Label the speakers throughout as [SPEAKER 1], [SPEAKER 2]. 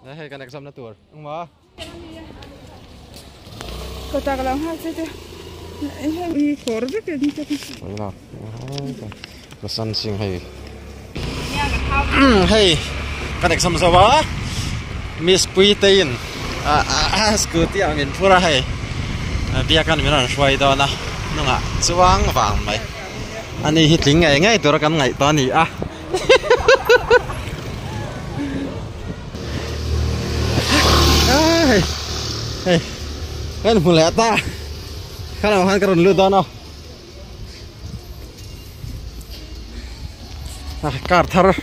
[SPEAKER 1] Đấy hay cái exam nó tuổi không mà
[SPEAKER 2] có ta làm hai chứ hay khổ rất là đi cho
[SPEAKER 1] vậy nào cái sân sinh hay hay cái exam sao vậy Miss Puitin scooty ang in pura hay bia kan mình là xoay đó na nó ngã chuang vàng mày anh ấy hít lính ngay ngay tôi kan ngay to nỉ hey kan mulai ta kalau han karon lu dono kar thar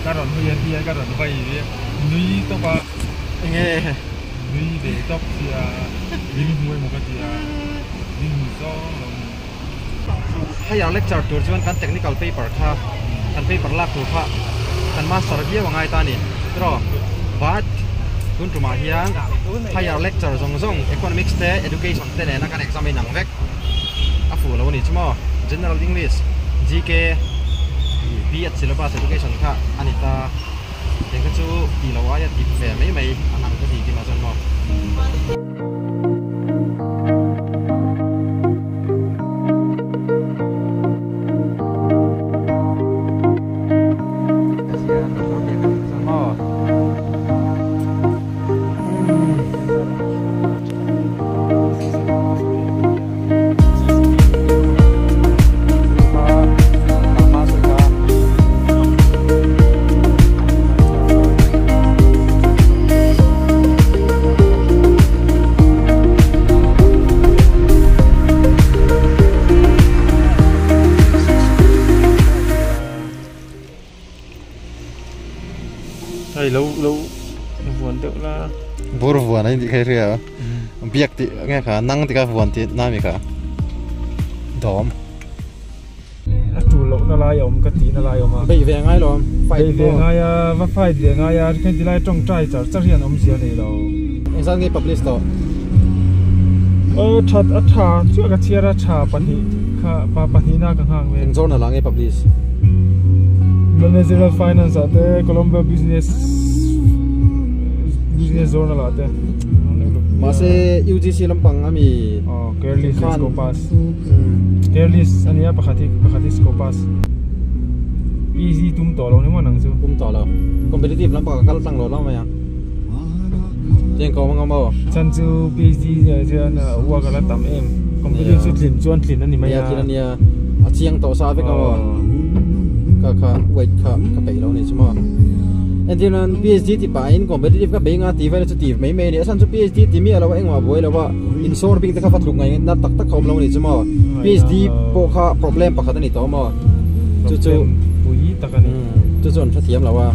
[SPEAKER 3] karon huyan dia karon bai dia nui to ba
[SPEAKER 1] nghe
[SPEAKER 3] nui de tok sia lim muai mo ka tia lim so
[SPEAKER 1] hay lecture tour chuan kan technical paper kha kan paper lak tur kha kan master bia wa ngai ta ni tro bat kun tu ma hiang hay lecture zong zong economics te education te ne na kan exam nang vek afu lo ni chmo general english gk B syllabus education kha anita tengka chu ti lo ya ti fe mai mai anang ka ti ma zon mo
[SPEAKER 3] thầy lâu buồn tự là
[SPEAKER 1] bor buồn ấy thì khai rìa biếc thì nghe cả năng thì cả buồn thì nam thì cả đom
[SPEAKER 3] chủ lỗ nó lại ông cái tí nó lại ông mà
[SPEAKER 1] bây về ngay rồi
[SPEAKER 3] phải về ngay và phải về ngay cái gì lại trong trai chắc hiện ông gì này đâu
[SPEAKER 1] anh sang nghe publish đó
[SPEAKER 3] thà chưa cái chia ra thà bản thị na càng hàng về
[SPEAKER 1] anh zone là nghe publish
[SPEAKER 3] managerial finance आते Colombo business zone latte
[SPEAKER 1] masih UGC lampang kami
[SPEAKER 3] Kerlis Skopas Kerlis ania pakati Skopas easy tum tolong ni mana nangsu
[SPEAKER 1] tum tolong kompetitif lampang kalau tang lo lama ya yang kau ngomong
[SPEAKER 3] chancu PhD je na uwa kala tam em kompetitif chuan thlin ani mai ya
[SPEAKER 1] thlin ania achiang to sa ve ka wait ka pe lo ni chuma and then PhD ti pa in competitive ka benga ti vai chu ti mai mai ni asan chu PhD ti mi alawa engwa boi lawa in sor ping te ka fatluk ngai na tak tak khom lo ni chuma PhD po kha problem pa kha ni to ma chu
[SPEAKER 3] pui takani
[SPEAKER 1] chu chon tha thiam lawa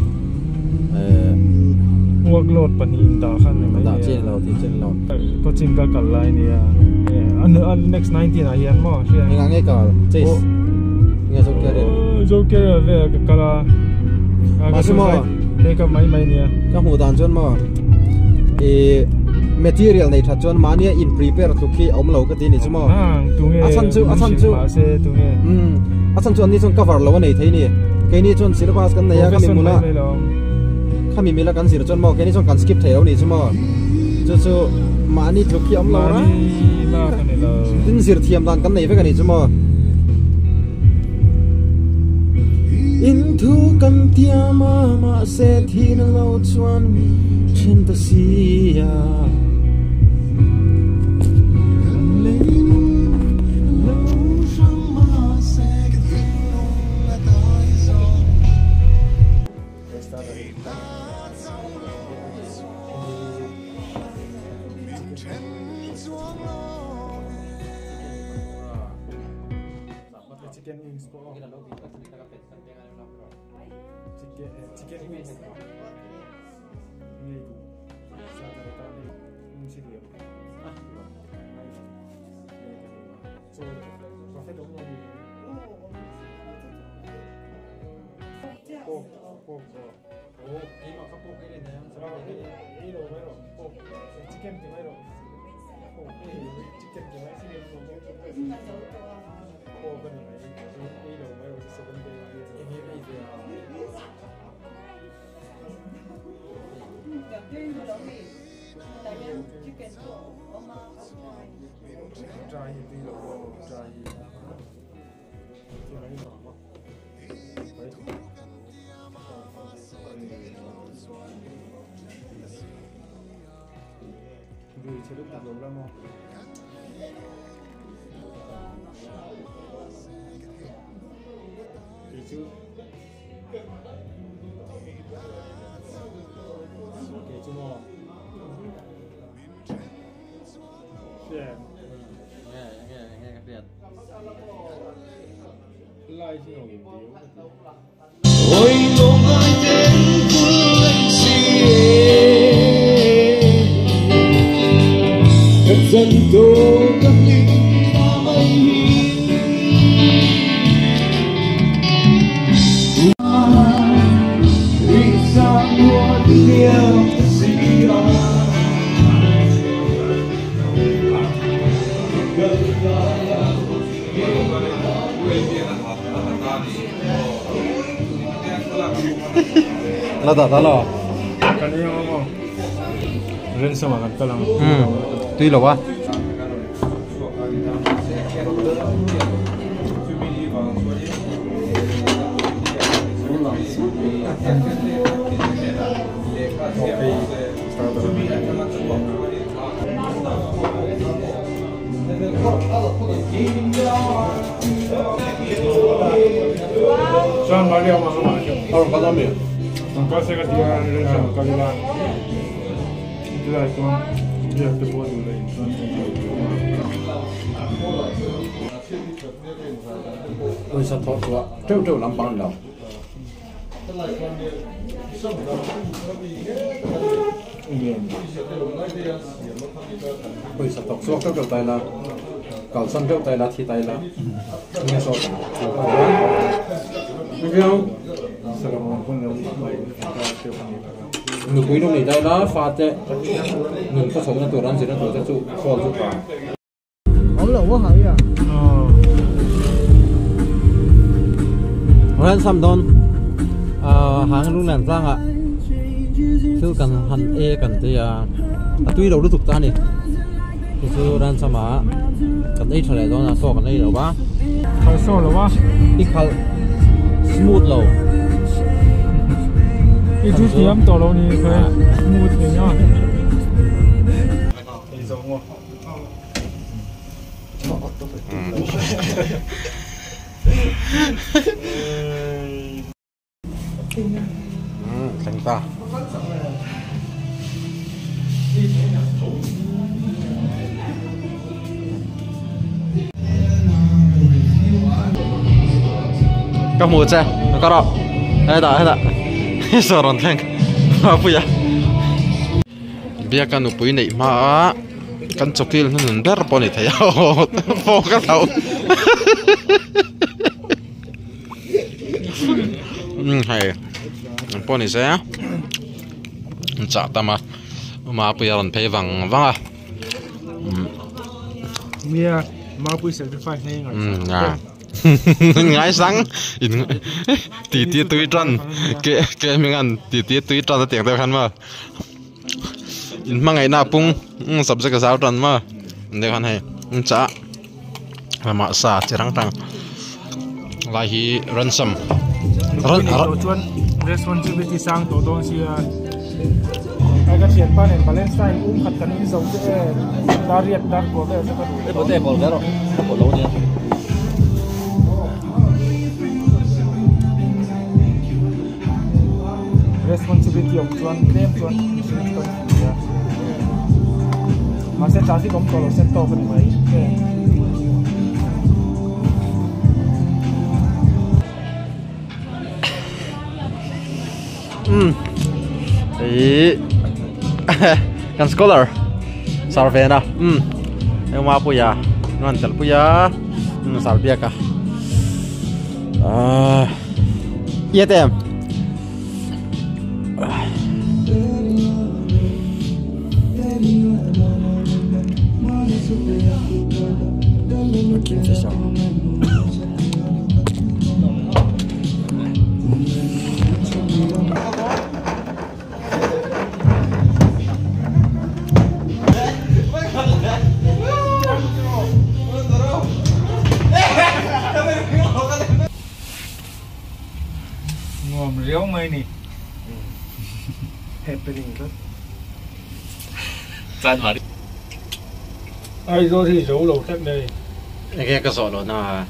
[SPEAKER 3] workload panin da khan mai
[SPEAKER 1] da chen lo ti chen lo
[SPEAKER 3] coaching ka kal lai ni an next 19 a hian mo sia
[SPEAKER 1] nga nge ka chase nga so kare
[SPEAKER 3] zo kare ve kala
[SPEAKER 1] masimo
[SPEAKER 3] ka mai ni
[SPEAKER 1] ka mu dan chon mo material nei tha chon mania in prepare to ki om lo ka ti ni chmo asan chu
[SPEAKER 3] ma se tunge
[SPEAKER 1] asan chu ani chon cover lo nei thei ni ke ni chon syllabus kan naya ka mi mula khami mila kan sir chon mo ke ni chon kan skip thei lo ni chmo chu mani to ki om lo na tin sir thiam dan kan nei ve ka ni chmo in thu kan tia ma se thin lo chuan chin ta sia
[SPEAKER 3] chicken wings po chicken wings ini itu saya tadi mesti dia so buffet dong lagi pork ini mah kapok ini nih ini loh chicken di mana
[SPEAKER 4] Ôi không ai đến phương gì thật dân tô tâm linh mây vì sao muốn yêu gì
[SPEAKER 1] Nó đã lo.
[SPEAKER 3] Cái này không? Ren sama kan kalang.
[SPEAKER 1] Tuy là quá.
[SPEAKER 3] John Mario Mahama.
[SPEAKER 1] Orang kata me.
[SPEAKER 3] Angka saya kat dia Ren sama kalian. Itu lah itu. Dia terbuat dulu.
[SPEAKER 1] Ôi sao thoát quá. Trâu làm bằng đâu. Ôi sao thoát xuống trâu tay là. Cầu sân trâu tay là thì tay là. Nghe số. Người quý đông này đây là pha tệ. Người có sống là tuổi ăn gì nó tuổi chắc chịu khó chịu cả.
[SPEAKER 2] Ông lẩu có hở à?
[SPEAKER 1] Ren sam don hàng lúc làm sang ạ. Chứ cần hành e cần thì tuy đầu tục ta nè. Chứ ren sam à cần ấy trở lại đó là so cần ấy đâu ba.
[SPEAKER 3] Khởi số rồi quá.
[SPEAKER 1] Đi khal smooth lâu.
[SPEAKER 3] Cái chút thì em tổ lâu này phải smooth thế nhá. Đi giống không?
[SPEAKER 1] Thành ta. Các mùa xe, nó có đâu? Hay đã. Sao rồi thằng? Apa ya? Biar kan upui này mà kan cokil nó nበር poni thấy phô cái đầu. Hay poni xe chả tama mà apa ya ron pay vang à.
[SPEAKER 3] Mia mau pui sacrifice này
[SPEAKER 1] À. Ngái sáng tì tưới trần cái mình ăn tì tưới trần là tiếng tao khăn mà mà ngày nào cũng sắp xếp cái sao trần mà để khăn hay chả mà sa chỉ răng trăng lại hi ransom
[SPEAKER 3] responsibility sang tổ đông xia ai cái chuyện pa này Palestine khát cái này giống cái Dariat dar của cái
[SPEAKER 1] cái bữa tiệc còn cái rồi một lâu nha.
[SPEAKER 3] Responsibility of them mà sẽ trả gì cũng có sẽ to hơn mấy
[SPEAKER 1] Ý kan scholar sarvena em ma puya non tel puya sarbia ka iya tem Thế sao?
[SPEAKER 3] Ngòm réo mây nè. Happening đó.
[SPEAKER 5] Gian mà đi.
[SPEAKER 3] Ai rồi thì rủ lẩu thép đây.
[SPEAKER 1] Cái cái sọ nó na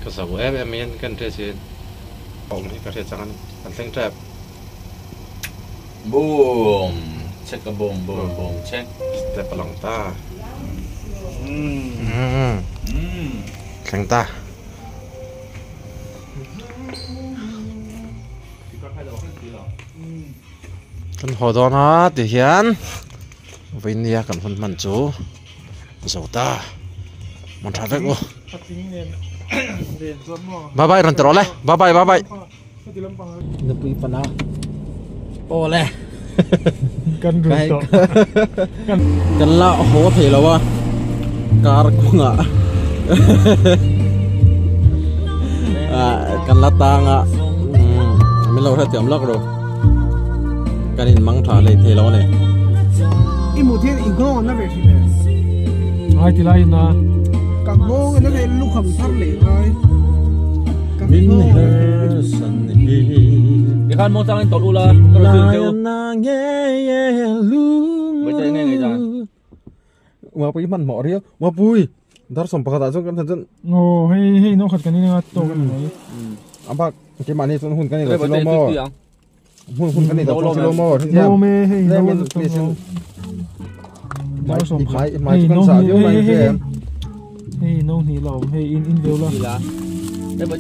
[SPEAKER 1] cái sọ của em yên cần thế chứ ông ấy có thể chẳng ăn thanh trap
[SPEAKER 5] Boom. Check a boom, boom, boom, check.
[SPEAKER 1] step lòng ta thanh ta thân hồ đó nó thì hiền với nia cần phân mạnh chú dầu ta mình trả về cô
[SPEAKER 3] Phát tính lên. Lên rốt mò.
[SPEAKER 1] bye bye rồi trở lại bye bye bye bye
[SPEAKER 3] Phát tính lâm bằng.
[SPEAKER 1] nước bì phần nào ô lẹ
[SPEAKER 3] Cân rửa tọ.
[SPEAKER 1] cần lạ hố thì là ba car cũng ạ cần lạ tang ạ mình lâu ra tiệm lắc rồi cái này măng thả lại thì lâu này
[SPEAKER 2] Im một thiên im ngon nó về thì này.
[SPEAKER 3] Ai thì lại na.
[SPEAKER 2] Càng ngon nó về lúc hầm thắt lệ rồi.
[SPEAKER 1] min hersan hi
[SPEAKER 5] Cái khăn mong sang lên tàu là
[SPEAKER 1] la
[SPEAKER 5] cái kêu.
[SPEAKER 1] na nghe lu
[SPEAKER 5] Bây giờ nghe người ta.
[SPEAKER 1] wa pi man mo ria wa pui dar som pakata jong kan than
[SPEAKER 3] Ồ, hay nó khát cái này là to cái này.
[SPEAKER 1] amba cái mani son hun kan ni
[SPEAKER 5] Đây
[SPEAKER 1] lo
[SPEAKER 5] bây giờ
[SPEAKER 1] mo
[SPEAKER 5] tôi tiếng.
[SPEAKER 1] hun kan ni lo lo mo thi
[SPEAKER 3] Nó mê hay
[SPEAKER 1] Đây
[SPEAKER 3] nó
[SPEAKER 1] mình
[SPEAKER 3] là to.
[SPEAKER 1] please
[SPEAKER 3] Nó sòng
[SPEAKER 1] mai mai kan sa jo mai ke
[SPEAKER 3] Hey, nó thì lẩu hay in véo là.
[SPEAKER 5] Gì là?